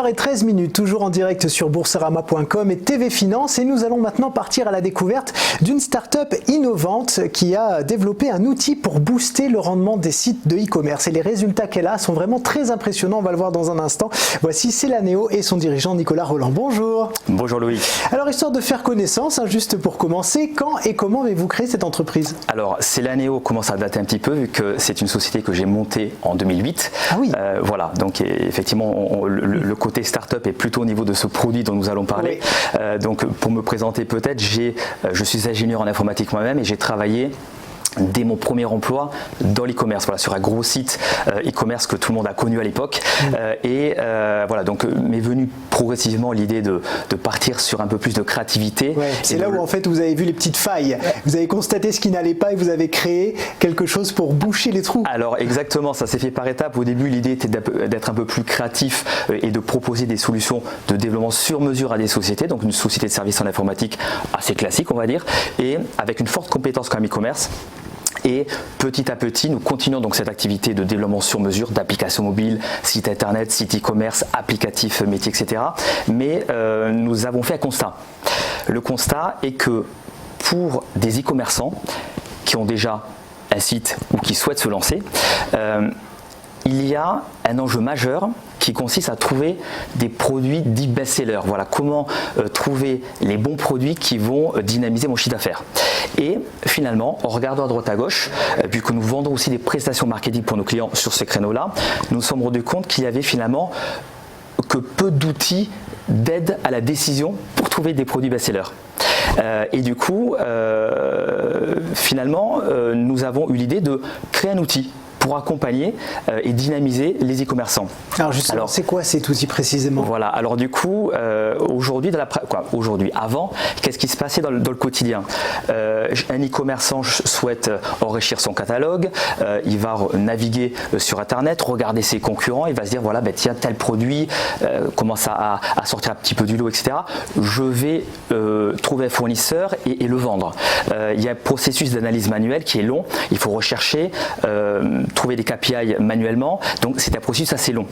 8h13, toujours en direct sur boursorama.com et TV Finance, et nous allons maintenant partir à la découverte d'une start-up innovante qui a développé un outil pour booster le rendement des sites de e-commerce, et les résultats qu'elle a sont vraiment très impressionnants, on va le voir dans un instant. Voici Celaneo et son dirigeant Nicolas Roland. Bonjour. Bonjour Loïc. Alors, histoire de faire connaissance, juste pour commencer, quand et comment avez-vous créé cette entreprise? Alors Celaneo commence à dater un petit peu vu que c'est une société que j'ai montée en 2008. Ah oui. Voilà, donc effectivement le côté start-up est plutôt au niveau de ce produit dont nous allons parler. Oui. Donc pour me présenter peut-être, je suis ingénieur en informatique moi-même et j'ai travaillé dès mon premier emploi dans l'e-commerce, voilà, sur un gros site e-commerce que tout le monde a connu à l'époque. Voilà, donc m'est venue progressivement l'idée de partir sur un peu plus de créativité. Ouais, c'est là où en fait vous avez vu les petites failles, vous avez constaté ce qui n'allait pas et vous avez créé quelque chose pour boucher les trous. Alors exactement, ça s'est fait par étapes. Au début, l'idée était d'être un peu plus créatif et de proposer des solutions de développement sur mesure à des sociétés, donc une société de services en informatique assez classique on va dire, et avec une forte compétence comme e-commerce. Et petit à petit, nous continuons donc cette activité de développement sur mesure d'applications mobiles, sites internet, sites e-commerce, applicatifs métiers, etc. Mais nous avons fait un constat. Le constat est que pour des e-commerçants qui ont déjà un site ou qui souhaitent se lancer, il y a un enjeu majeur qui consiste à trouver des produits dits best-sellers. Voilà, comment trouver les bons produits qui vont dynamiser mon chiffre d'affaires. Et finalement, en regardant à droite à gauche, vu que nous vendons aussi des prestations marketing pour nos clients sur ce créneau-là, nous nous sommes rendus compte qu'il y avait finalement que peu d'outils d'aide à la décision pour trouver des produits best-sellers. Et du coup, finalement, nous avons eu l'idée de créer un outil pour accompagner et dynamiser les e-commerçants. Alors justement, c'est quoi cet outil précisément? Voilà, alors du coup, aujourd'hui, avant, qu'est-ce qui se passait dans le quotidien? Un e-commerçant souhaite enrichir son catalogue, il va naviguer sur Internet, regarder ses concurrents, il va se dire, voilà, ben, tiens, tel produit commence à sortir un petit peu du lot, etc. Je vais trouver un fournisseur et le vendre. Il y a un processus d'analyse manuelle qui est long, il faut rechercher, trouver des KPI manuellement, donc c'est un processus assez long.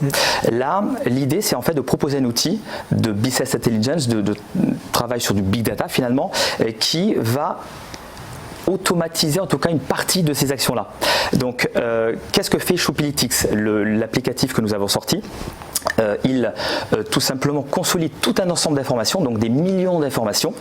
Là, l'idée c'est en fait de proposer un outil de business intelligence, de travail sur du big data finalement, qui va automatiser en tout cas une partie de ces actions-là. Donc, qu'est-ce que fait Shopilitics, l'applicatif que nous avons sorti? Il tout simplement consolide tout un ensemble d'informations, donc des millions d'informations,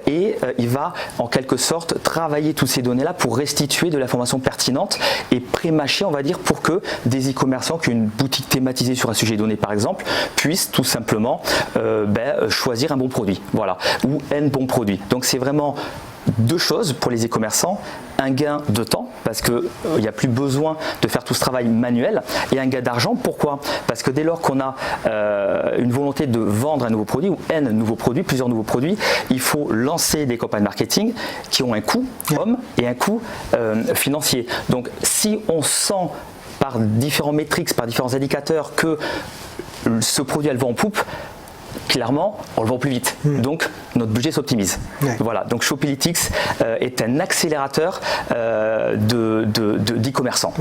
et il va en quelque sorte travailler toutes ces données là pour restituer de l'information pertinente et pré-mâcher, on va dire, pour que des e-commerçants qui ont une boutique thématisée sur un sujet donné par exemple puissent tout simplement choisir un bon produit, voilà, ou un bon produit. Donc c'est vraiment deux choses pour les e-commerçants: un gain de temps parce qu'il n'y a plus besoin de faire tout ce travail manuel, et un gain d'argent. Pourquoi? Parce que dès lors qu'on a une volonté de vendre un nouveau produit ou un nouveau produit, plusieurs nouveaux produits, il faut lancer des campagnes marketing qui ont un coût homme et un coût financier. Donc si on sent par différents métriques, par différents indicateurs que ce produit elle va en poupe, clairement, on le vend plus vite. Donc, notre budget s'optimise. Voilà. Donc, Shopilitics est un accélérateur d'e-commerçants.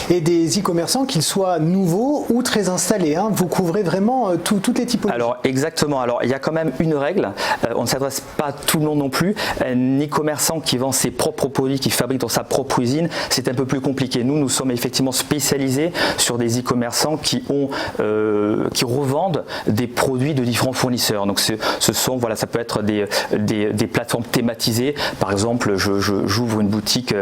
Et des e-commerçants, qu'ils soient nouveaux ou très installés, hein, vous couvrez vraiment toutes les typologies. Alors, exactement. Alors, il y a quand même une règle. On ne s'adresse pas à tout le monde non plus. Un e-commerçant qui vend ses propres produits, qui fabrique dans sa propre usine, c'est un peu plus compliqué. Nous sommes effectivement spécialisés sur des e-commerçants qui revendent des produits de différents fournisseurs. Donc ce sont, voilà, ça peut être des plateformes thématisées. Par exemple, j'ouvre une boutique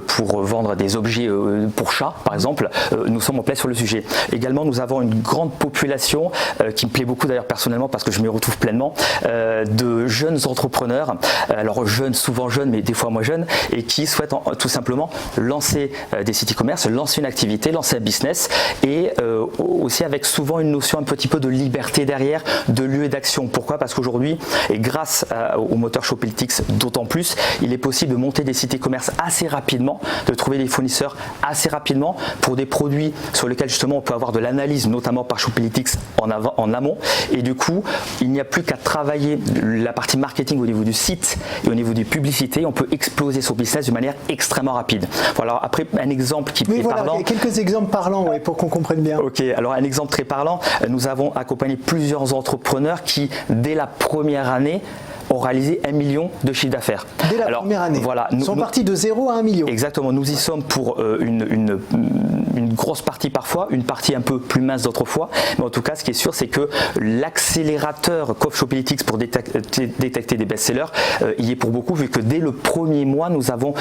pour vendre des objets pour chats, par exemple. Nous sommes en plein sur le sujet. Également, nous avons une grande population qui me plaît beaucoup d'ailleurs personnellement parce que je m'y retrouve pleinement, de jeunes entrepreneurs, alors jeunes, souvent jeunes, mais des fois moins jeunes, et qui souhaitent tout simplement lancer des sites e-commerce, lancer une activité, lancer un business, et aussi avec souvent une notion un petit peu de liberté derrière, de lieu d'action. Pourquoi? Parce qu'aujourd'hui, et grâce au moteur Shoplytics d'autant plus, il est possible de monter des sites e-commerce assez rapidement, de trouver des fournisseurs assez rapidement pour des produits sur lesquels justement on peut avoir de l'analyse, notamment par Shoplytics en amont. Et du coup, il n'y a plus qu'à travailler la partie marketing au niveau du site et au niveau des publicités. On peut exploser son business de manière extrêmement rapide. Voilà, après, un exemple qui est parlant. Quelques exemples parlants pour qu'on comprenne bien. Ok, alors un exemple très parlant, nous avons accompagné plusieurs entrepreneurs qui, dès la première année, ont réalisé 1 million de chiffre d'affaires. Dès la première année. Voilà, ils sont partis de 0 à 1 million. Exactement, nous y sommes pour une grosse partie parfois, une partie un peu plus mince d'autres fois, mais en tout cas ce qui est sûr c'est que l'accélérateur qu'offre Shoplytics pour détecter des best-sellers y est pour beaucoup, vu que dès le premier mois nous avons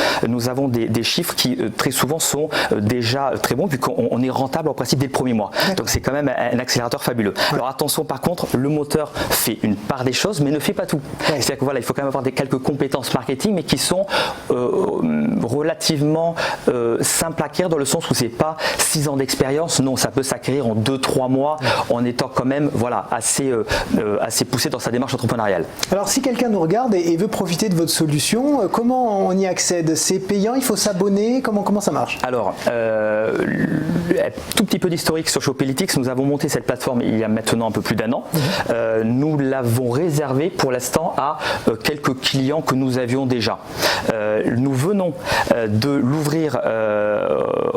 des chiffres qui très souvent sont déjà très bons, vu qu'on est rentable en principe dès le premier mois. Donc c'est quand même un accélérateur fabuleux. Alors attention par contre, le moteur fait une part des choses mais ne fait pas tout. C'est-à-dire que voilà, il faut quand même avoir quelques compétences marketing, mais qui sont relativement simples à acquérir, dans le sens où c'est pas 6 ans d'expérience. Non, ça peut s'acquérir en 2-3 mois, en étant quand même assez poussé dans sa démarche entrepreneuriale. Alors si quelqu'un nous regarde et veut profiter de votre solution, comment on y accède? C'est payant? Il faut s'abonner? Comment ça marche? Alors, un tout petit peu d'historique sur Shoplytics. Nous avons monté cette plateforme il y a maintenant un peu plus d'1 an. Nous l'avons réservée pour l'instant à quelques clients que nous avions déjà. Nous venons de l'ouvrir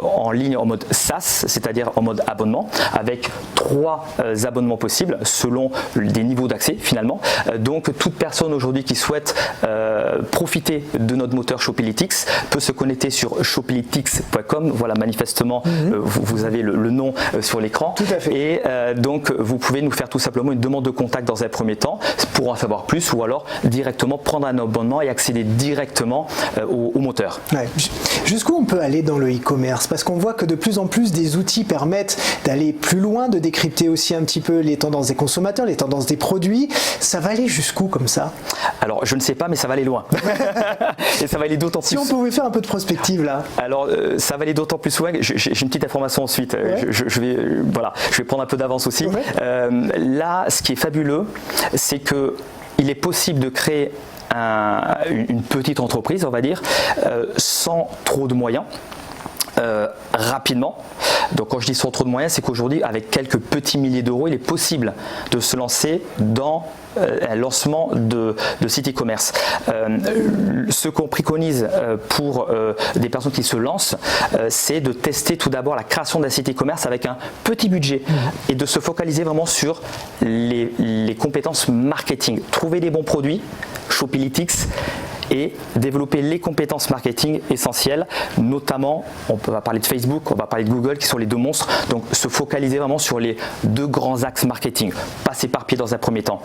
en ligne en mode SaaS, c'est-à-dire en mode abonnement, avec 3 abonnements possibles selon des niveaux d'accès finalement. Donc toute personne aujourd'hui qui souhaite profiter de notre moteur Shoplytics peut se connecter sur shoplytics.com. Voilà, manifestement vous avez le nom sur l'écran. Tout à fait. Et donc vous pouvez nous faire tout simplement une demande de contact dans un premier temps pour en savoir plus, ou alors directement prendre un abonnement et accéder directement au moteur. Ouais. Jusqu'où on peut aller dans le e-commerce? Parce qu'on voit que de plus en plus des outils permettent d'aller plus loin, de décrypter aussi un petit peu les tendances des consommateurs, les tendances des produits. Ça va aller jusqu'où comme ça? Alors je ne sais pas, mais ça va aller loin. Et ça va aller d'autant plus. Si on pouvait faire un peu de prospective là. Alors ça va aller d'autant plus loin. J'ai une petite information ensuite. Ouais. Je vais prendre un peu d'avance aussi. Ouais. Là, ce qui est fabuleux, c'est que il est possible de créer une petite entreprise, on va dire, sans trop de moyens. Rapidement. Donc quand je dis sans trop de moyens, c'est qu'aujourd'hui, avec quelques petits milliers d'euros, il est possible de se lancer dans un lancement de site e-commerce. Ce qu'on préconise pour des personnes qui se lancent, c'est de tester tout d'abord la création d'un site e-commerce avec un petit budget et de se focaliser vraiment sur les compétences marketing. Trouver les bons produits, Shoplytics, et développer les compétences marketing essentielles, notamment, on va parler de Facebook, on va parler de Google, qui sont les 2 monstres. Donc se focaliser vraiment sur les 2 grands axes marketing, pas s'éparpiller dans un premier temps.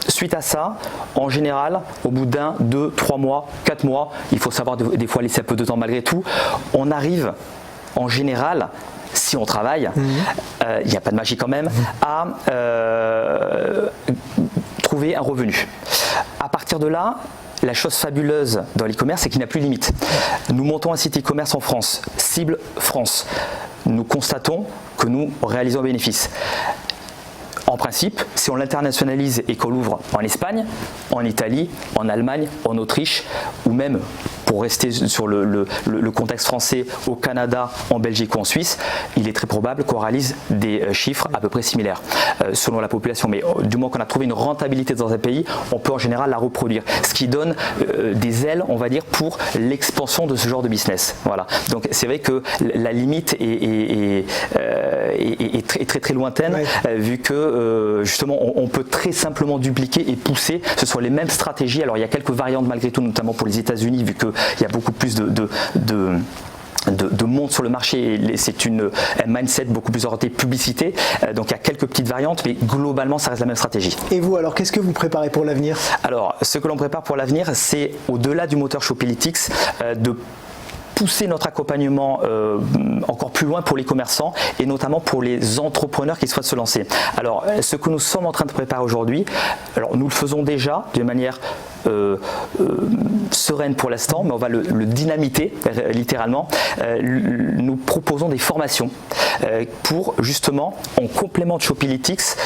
Suite à ça, en général, au bout d'1, 2, 3 mois, 4 mois, il faut savoir des fois laisser un peu de temps malgré tout, on arrive en général, si on travaille, il n'y a pas de magie quand même, à trouver un revenu. À partir de là, la chose fabuleuse dans l'e-commerce, c'est qu'il n'y a plus de limite. Nous montons un site e-commerce en France, cible France. Nous constatons que nous réalisons un bénéfice. En principe, si on l'internationalise et qu'on l'ouvre en Espagne, en Italie, en Allemagne, en Autriche, ou même, pour rester sur le contexte français, au Canada, en Belgique ou en Suisse, il est très probable qu'on réalise des chiffres à peu près similaires selon la population. Mais du moment qu'on a trouvé une rentabilité dans un pays, on peut en général la reproduire. Ce qui donne des ailes, on va dire, pour l'expansion de ce genre de business. Voilà. Donc c'est vrai que la limite est très très lointaine, vu que justement on peut très simplement dupliquer et pousser. Ce sont les mêmes stratégies. Alors il y a quelques variantes malgré tout, notamment pour les États-Unis, vu qu'il y a beaucoup plus de monde sur le marché, et c'est un mindset beaucoup plus orienté publicité, donc il y a quelques petites variantes, mais globalement ça reste la même stratégie. Et vous alors, qu'est-ce que vous préparez pour l'avenir? Alors ce que l'on prépare pour l'avenir, c'est au-delà du moteur Shoplytics, de pousser notre accompagnement encore plus loin pour les commerçants et notamment pour les entrepreneurs qui souhaitent se lancer. Alors ce que nous sommes en train de préparer aujourd'hui, alors nous le faisons déjà de manière sereine pour l'instant, mais on va le dynamiter littéralement. Nous proposons des formations pour justement, en complément de Shopilitics,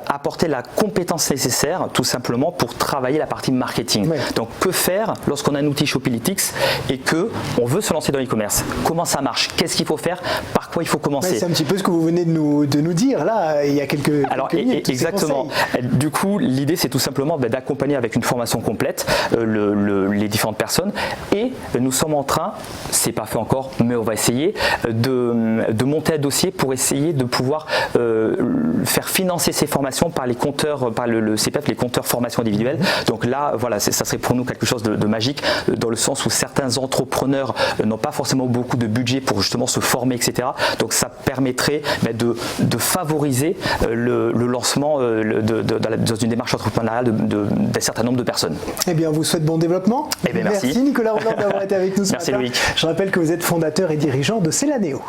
apporter la compétence nécessaire tout simplement pour travailler la partie marketing. Ouais. Donc que faire lorsqu'on a un outil Shopilitics et qu'on veut se lancer dans l'e-commerce? Comment ça marche? Qu'est-ce qu'il faut faire? Par quoi il faut commencer? Ouais, c'est un petit peu ce que vous venez de nous dire là, il y a quelques minutes. Exactement. Du coup, l'idée c'est tout simplement d'accompagner avec une formation complète les différentes personnes, et nous sommes en train, c'est pas fait encore, mais on va essayer de monter un dossier pour essayer de pouvoir faire financer ces formations par les compteurs, par le CPF, les compteurs formation individuelle. Donc là, voilà, ça serait pour nous quelque chose de magique, dans le sens où certains entrepreneurs n'ont pas forcément beaucoup de budget pour justement se former, etc. Donc ça permettrait de favoriser le lancement dans une démarche entrepreneuriale d'un certain nombre de personnes. Eh bien, on vous souhaite bon développement. Eh bien, merci. Merci Nicolas Rolland d'avoir été avec nous ce Merci matin. Loïc. Je rappelle que vous êtes fondateur et dirigeant de Celaneo.